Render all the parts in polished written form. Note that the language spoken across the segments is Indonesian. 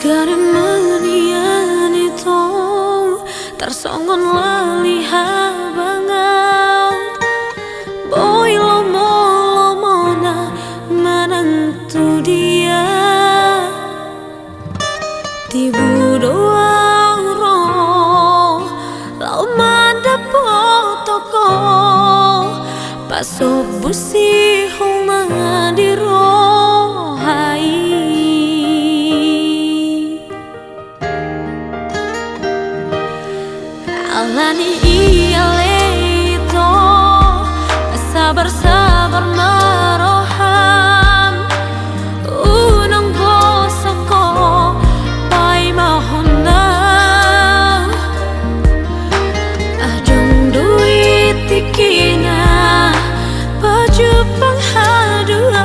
Gari manian itu tersongon lali habangau boy lomo na menantu dia tibu doang roh lau manda potoko paso busi homa di rohai alani iya leito sabar maroham unang bosako pai mahona ajung duit tikina baju penghaduan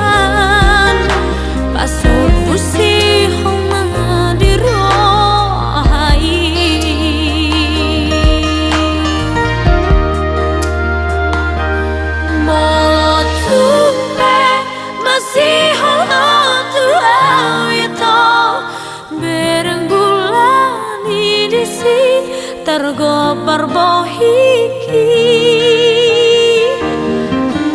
paso busi homa di rohai masih holo itu bereng bulan di si tergopar bohiki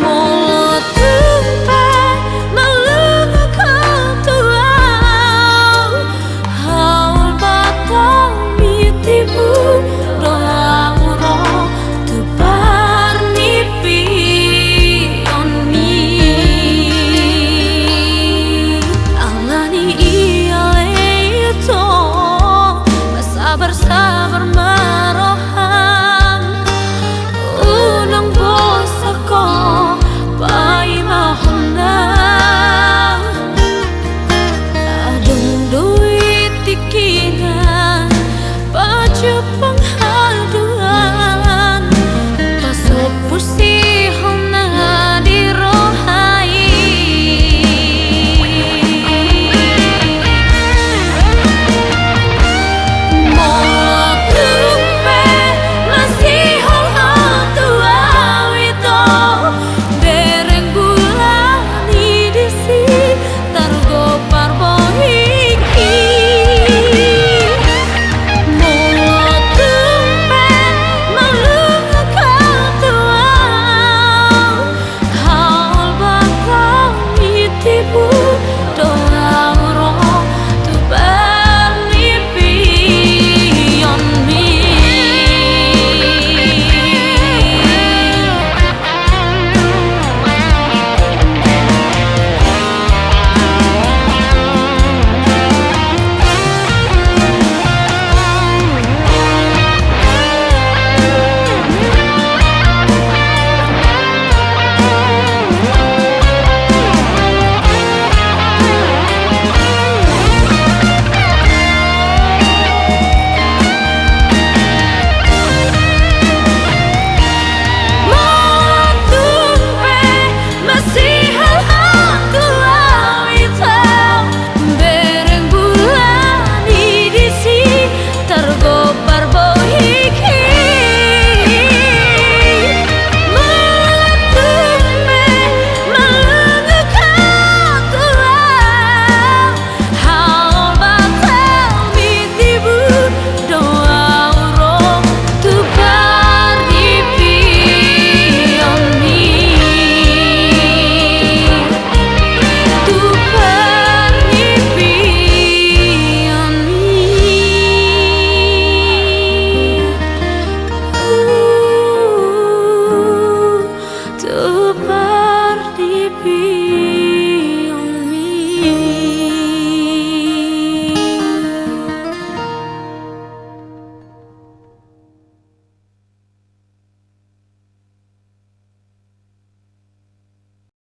mulut tumpah malu ketuau haul batang mitibu doa muro tu parnipi sabar maroham unang bosako pai mahona adung duit tikina baju penghaduan pasok pusi hona di rohai tu pardipi